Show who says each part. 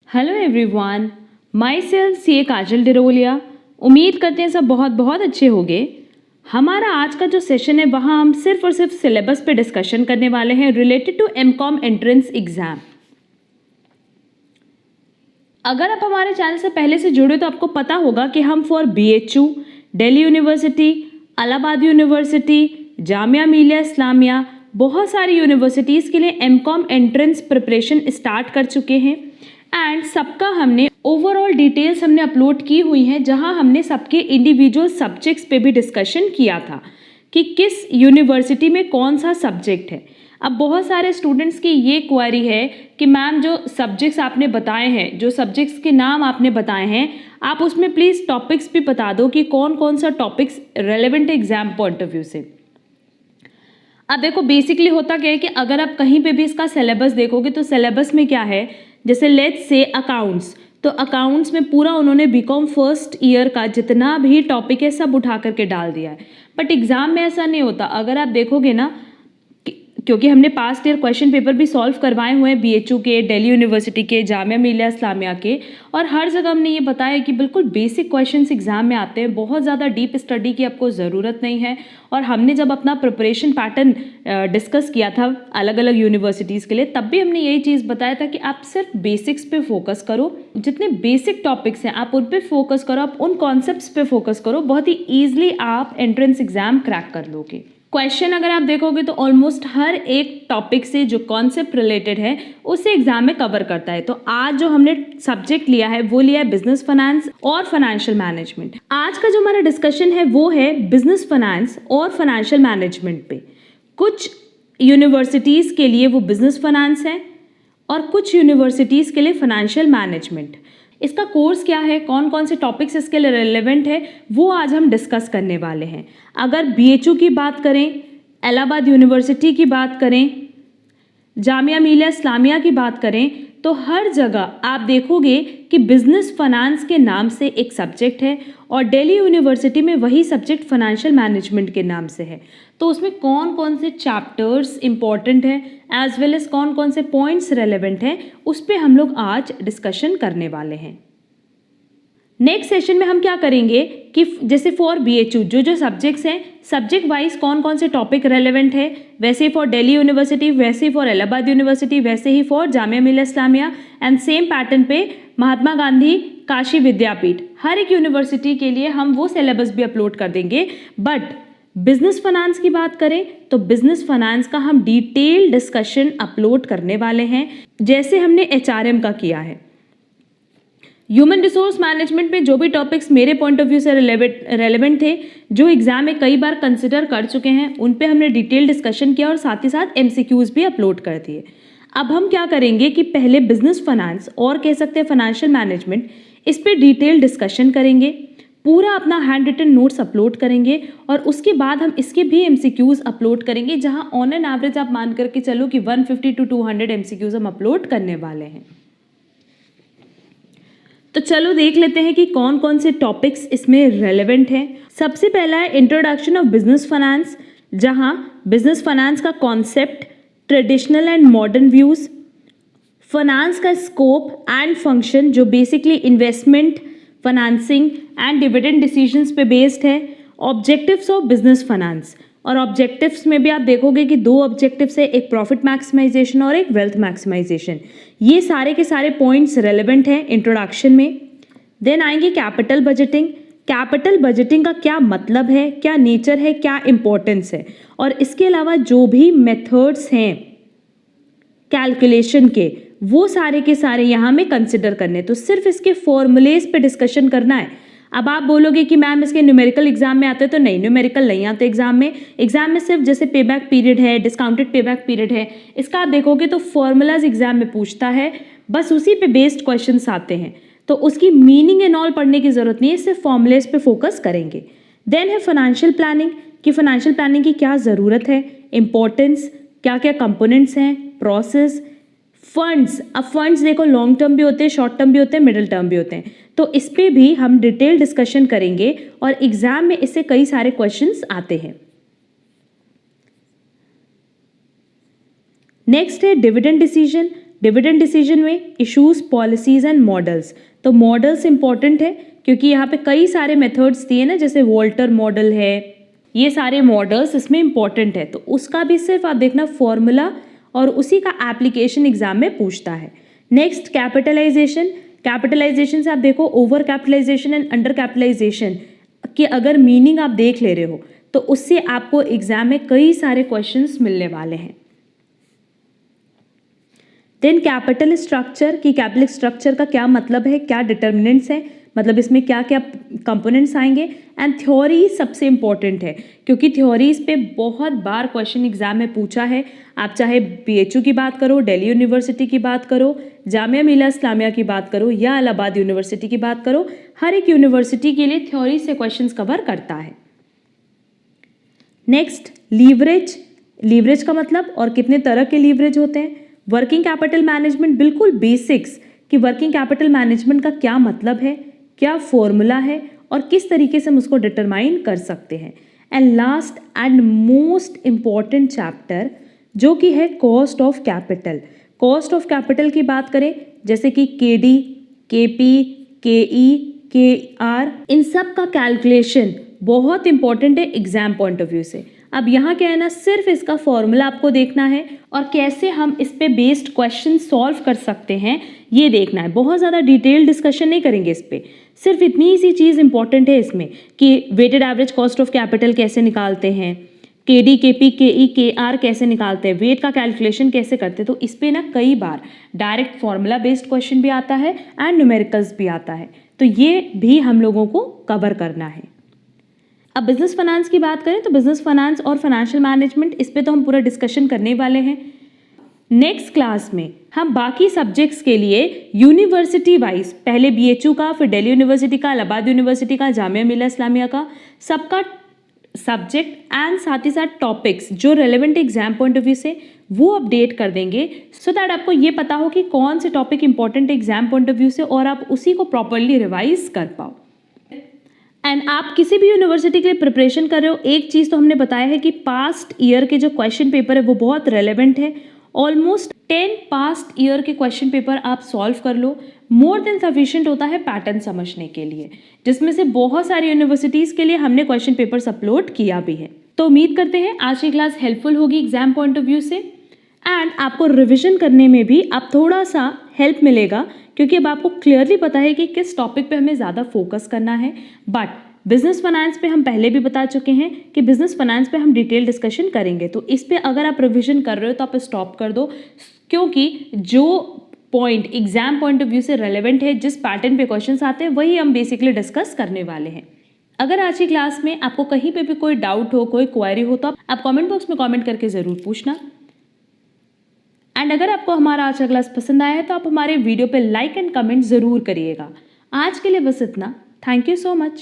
Speaker 1: Hello everyone, my self सी काजल डिरोलिया। उम्मीद करते हैं सब बहुत बहुत अच्छे होंगे। हमारा आज का जो सेशन है वहाँ हम सिर्फ और सिर्फ सिलेबस पे डिस्कशन करने वाले हैं related to MCom entrance exam. अगर आप हमारे चैनल से पहले से जुड़े तो आपको पता होगा कि हम for BHU, Delhi university, Allahabad university, Jamia Millia Islamia, बहुत सारी यूनिवर्सिटीज़ के लिए एमकॉम एंट्रेंस प्रिपरेशन स्टार्ट कर चुके हैं एंड सबका हमने ओवरऑल डिटेल्स हमने अपलोड की हुई हैं, जहां हमने सबके इंडिविजुअल सब्जेक्ट्स पे भी डिस्कशन किया था कि किस यूनिवर्सिटी में कौन सा सब्जेक्ट है। अब बहुत सारे स्टूडेंट्स की ये क्वेरी है कि मैम जो सब्जेक्ट्स आपने बताए हैं, जो सब्जेक्ट्स के नाम आपने बताए हैं, आप उसमें प्लीज़ टॉपिक्स भी बता दो कि कौन कौन सा टॉपिक्स रेलेवेंट है एग्जाम पॉइंट ऑफ व्यू से। अब देखो बेसिकली होता क्या है कि अगर आप कहीं पे भी इसका सिलेबस देखोगे तो सिलेबस में क्या है, जैसे लेट्स से अकाउंट्स, तो अकाउंट्स में पूरा उन्होंने बीकॉम फर्स्ट ईयर का जितना भी टॉपिक है सब उठा करके डाल दिया है। बट एग्जाम में ऐसा नहीं होता। अगर आप देखोगे ना, क्योंकि हमने पास्ट ईयर क्वेश्चन पेपर भी सॉल्व करवाए हुए हैं BHU के, दिल्ली यूनिवर्सिटी के, जामिया मिलिया इस्लामिया के, और हर जगह हमने ये बताया है कि बिल्कुल बेसिक क्वेश्चंस एग्जाम में आते हैं, बहुत ज़्यादा डीप स्टडी की आपको ज़रूरत नहीं है। और हमने जब अपना प्रिपरेशन पैटर्न डिस्कस किया था अलग अलग यूनिवर्सिटीज़ के लिए, तब भी हमने यही चीज़ बताया था कि आप सिर्फ बेसिक्स पे फोकस करो, जितने बेसिक टॉपिक्स हैं आप उन पे फोकस करो, आप उन कॉन्सेप्ट्स पे फोकस करो, बहुत ही ईजिली आप एंट्रेंस एग्जाम क्रैक कर लोगे। क्वेश्चन अगर आप देखोगे तो ऑलमोस्ट हर एक टॉपिक से जो कॉन्सेप्ट रिलेटेड है उसे एग्जाम में कवर करता है। तो आज जो हमने सब्जेक्ट लिया है वो लिया है बिजनेस फाइनेंस और फाइनेंशियल मैनेजमेंट। आज का जो हमारा डिस्कशन है वो है बिजनेस फाइनेंस और फाइनेंशियल मैनेजमेंट पे। कुछ यूनिवर्सिटीज़ के लिए वो बिजनेस फाइनेंस है और कुछ यूनिवर्सिटीज़ के लिए फाइनेंशियल मैनेजमेंट। इसका कोर्स क्या है, कौन कौन से टॉपिक्स इसके लिए रेलेवेंट है, वो आज हम डिस्कस करने वाले हैं। अगर BHU की बात करें, इलाहाबाद यूनिवर्सिटी की बात करें, जामिया मिलिया इस्लामिया की बात करें, तो हर जगह आप देखोगे कि बिजनेस फाइनेंस के नाम से एक सब्जेक्ट है और दिल्ली यूनिवर्सिटी में वही सब्जेक्ट फाइनेंशियल मैनेजमेंट के नाम से है। तो उसमें कौन कौन से चैप्टर्स इंपॉर्टेंट हैं एज वेल एज कौन कौन से पॉइंट्स रेलेवेंट हैं, उस पर हम लोग आज डिस्कशन करने वाले हैं। नेक्स्ट सेशन में हम क्या करेंगे कि जैसे फॉर BHU जो जो सब्जेक्ट्स हैं, सब्जेक्ट वाइज कौन कौन से टॉपिक रेलेवेंट है, वैसे ही फॉर दिल्ली यूनिवर्सिटी, वैसे ही फॉर इलाहाबाद यूनिवर्सिटी, वैसे ही for Jamia Millia Islamia and same pattern पे महात्मा गांधी काशी विद्यापीठ, हर एक यूनिवर्सिटी के लिए हम वो सिलेबस भी अपलोड कर देंगे। बट बिजनेस फाइनेंस की बात करें तो बिजनेस फाइनेंस का हम डिटेल डिस्कशन अपलोड करने वाले हैं, जैसे हमने HRM का किया है। ह्यूमन रिसोर्स मैनेजमेंट में जो भी टॉपिक्स मेरे पॉइंट ऑफ व्यू से रेलेवेंट थे, जो एग्जाम में कई बार कंसिडर कर चुके हैं, उन पे हमने डिटेल डिस्कशन किया और साथ ही साथ MCQs भी अपलोड कर दिए। अब हम क्या करेंगे कि पहले बिजनेस फाइनेंस और कह सकते हैं फाइनेंशियल मैनेजमेंट, इस पे डिटेल डिस्कशन करेंगे, पूरा अपना हैंड रिटन नोट्स अपलोड करेंगे और उसके बाद हम इसके भी MCQs अपलोड करेंगे, जहां ऑन एन एवरेज आप मान करके चलो कि 150 to 200 MCQs हम अपलोड करने वाले हैं। तो चलो देख लेते हैं कि कौन कौन से टॉपिक्स इसमें रेलेवेंट हैं। सबसे पहला है इंट्रोडक्शन ऑफ बिजनेस फाइनेंस, जहां बिजनेस फाइनेंस का concept, traditional and modern views, finance का स्कोप एंड फंक्शन जो basically investment, financing and dividend decisions पे बेस्ड है, ऑब्जेक्टिव्स ऑफ बिजनेस फाइनेंस, और ऑब्जेक्टिव्स में भी आप देखोगे कि दो ऑब्जेक्टिव्स है, एक प्रॉफिट मैक्सिमाइजेशन और एक वेल्थ मैक्सिमाइजेशन। ये सारे के सारे पॉइंट्स रेलेवेंट हैं इंट्रोडक्शन में। देन आएंगे कैपिटल बजटिंग। कैपिटल बजटिंग का क्या मतलब है, क्या नेचर है, क्या इंपॉर्टेंस है, और इसके अलावा जो भी मेथड्स हैं कैलकुलेशन के, वो सारे के सारे यहाँ में कंसिडर करने। तो सिर्फ इसके फॉर्मूलेज पे डिस्कशन करना है। अब आप बोलोगे कि मैम इसके न्यूमेरिकल एग्जाम में आते हैं, तो नहीं, न्यूमेरिकल नहीं आते एग्जाम में। एग्जाम में सिर्फ जैसे पेबैक पीरियड है, डिस्काउंटेड पेबैक पीरियड है, इसका आप देखोगे तो फॉर्मूलाज एग्जाम में पूछता है, बस उसी पे बेस्ड क्वेश्चंस आते हैं। तो उसकी मीनिंग एंड ऑल पढ़ने की जरूरत नहीं है, सिर्फ फॉर्मूलेज पे फोकस करेंगे। देन है फाइनेंशियल प्लानिंग, कि फाइनेंशियल प्लानिंग की क्या ज़रूरत है, इंपॉर्टेंस, क्या क्या कंपोनेंट्स हैं, प्रोसेस, फंड्स। अब फंड्स देखो लॉन्ग टर्म भी होते हैं, शॉर्ट टर्म भी होते हैं, मिडिल टर्म भी होते हैं, तो इस पे भी हम डिटेल डिस्कशन करेंगे और एग्जाम में इससे कई सारे क्वेश्चंस आते हैं। नेक्स्ट है डिविडेंड डिसीजन। डिविडेंड डिसीजन में इश्यूज, पॉलिसीज एंड मॉडल्स। तो मॉडल्स इंपॉर्टेंट है क्योंकि यहाँ पे कई सारे मेथड्स दिए ना, जैसे वोल्टर मॉडल है, ये सारे मॉडल्स इसमें इंपॉर्टेंट है। तो उसका भी सिर्फ आप देखना फॉर्मूला और उसी का एप्लीकेशन एग्जाम में पूछता है। Next capitalisation. कैपिटलाइजेशन से आप देखो over capitalization and under capitalization की अगर मीनिंग आप देख ले रहे हो तो उससे आपको एग्जाम में कई सारे क्वेश्चंस मिलने वाले हैं। देन कैपिटल स्ट्रक्चर, कि कैपिटल स्ट्रक्चर का क्या मतलब है, क्या डिटर्मिनेंट्स है, मतलब इसमें क्या क्या कंपोनेंट्स आएंगे। एंड थ्योरी सबसे इंपॉर्टेंट है क्योंकि थ्योरीज पे बहुत बार क्वेश्चन एग्जाम में पूछा है। आप चाहे बीएचयू की बात करो, दिल्ली यूनिवर्सिटी की बात करो, जामिया मिलिया इस्लामिया की बात करो या इलाहाबाद यूनिवर्सिटी की बात करो, हर एक यूनिवर्सिटी के लिए थ्योरी से क्वेश्चंस कवर करता है। Next leverage. लीवरेज का मतलब और कितने तरह के लीवरेज होते हैं। वर्किंग कैपिटल मैनेजमेंट, बिल्कुल बेसिक्स कि वर्किंग कैपिटल मैनेजमेंट का क्या मतलब है, क्या फॉर्मूला है और किस तरीके से हम उसको डिटरमाइन कर सकते हैं। And last and most important chapter जो कि है cost of capital. Cost of capital की बात करें जैसे कि केडी, केपी, केई, केआर, इन सब का कैलकुलेशन बहुत इंपॉर्टेंट है एग्जाम पॉइंट ऑफ व्यू से। अब यहाँ क्या है ना, सिर्फ इसका फॉर्मूला आपको देखना है और कैसे हम इस पे बेस्ड क्वेश्चन सॉल्व कर सकते हैं ये देखना है। बहुत ज़्यादा डिटेल डिस्कशन नहीं करेंगे इस पे, सिर्फ इतनी सी चीज़ इंपॉर्टेंट है इसमें कि weighted average cost of capital कैसे निकालते हैं, केडी, केपी, केई, केआर कैसे निकालते हैं, वेट का कैलकुलेशन कैसे करते हैं। तो इस पे ना कई बार डायरेक्ट फॉर्मूला बेस्ड क्वेश्चन भी आता है एंड न्यूमेरिकल्स भी आता है, तो ये भी हम लोगों को कवर करना है। अब बिजनेस फाइनेंस की बात करें तो बिजनेस फाइनेंस और फाइनेंशियल मैनेजमेंट, इस पे तो हम पूरा डिस्कशन करने वाले हैं। नेक्स्ट क्लास में हम बाकी सब्जेक्ट्स के लिए यूनिवर्सिटी वाइज, पहले बीएचयू का, फिर दिल्ली यूनिवर्सिटी का, इलाहाबाद यूनिवर्सिटी का, जामिया मिलिया इस्लामिया का, सबका सब्जेक्ट एंड साथ ही साथ टॉपिक्स जो relevant exam point of view से वो अपडेट कर देंगे, सो दैट आपको ये पता हो कि कौन से टॉपिक इंपॉर्टेंट है एग्जाम पॉइंट ऑफ व्यू से और आप उसी को प्रॉपरली रिवाइज कर पाओ। एंड आप किसी भी यूनिवर्सिटी के लिए प्रिपरेशन कर रहे हो, एक चीज़ तो हमने बताया है कि पास्ट ईयर के जो क्वेश्चन पेपर है वो बहुत रेलेवेंट है। ऑलमोस्ट 10 पास्ट ईयर के क्वेश्चन पेपर आप सॉल्व कर लो, मोर देन सफिशिएंट होता है पैटर्न समझने के लिए, जिसमें से बहुत सारी यूनिवर्सिटीज़ के लिए हमने क्वेश्चन पेपर्स अपलोड किया भी है। तो उम्मीद करते हैं आज की क्लास हेल्पफुल होगी एग्जाम पॉइंट ऑफ व्यू से एंड आपको रिविजन करने में भी अब थोड़ा सा हेल्प मिलेगा क्योंकि अब आपको क्लियरली पता है कि किस टॉपिक पे हमें ज़्यादा फोकस करना है। बट बिजनेस फाइनेंस पे हम पहले भी बता चुके हैं कि बिजनेस फाइनेंस पे हम डिटेल डिस्कशन करेंगे, तो इस पे अगर आप रिविजन कर रहे हो तो आप स्टॉप कर दो क्योंकि जो point exam point of view से रेलेवेंट है, जिस पैटर्न पे क्वेश्चंस आते हैं वही हम बेसिकली डिस्कस करने वाले हैं। अगर आज की क्लास में आपको कहीं पे भी कोई डाउट हो, कोई क्वेरी हो तो आप कमेंट बॉक्स में कमेंट करके ज़रूर पूछना। एंड अगर आपको हमारा आज का क्लास पसंद आया है तो आप हमारे वीडियो पे लाइक एंड कमेंट ज़रूर करिएगा। आज के लिए बस इतना। Thank you so much.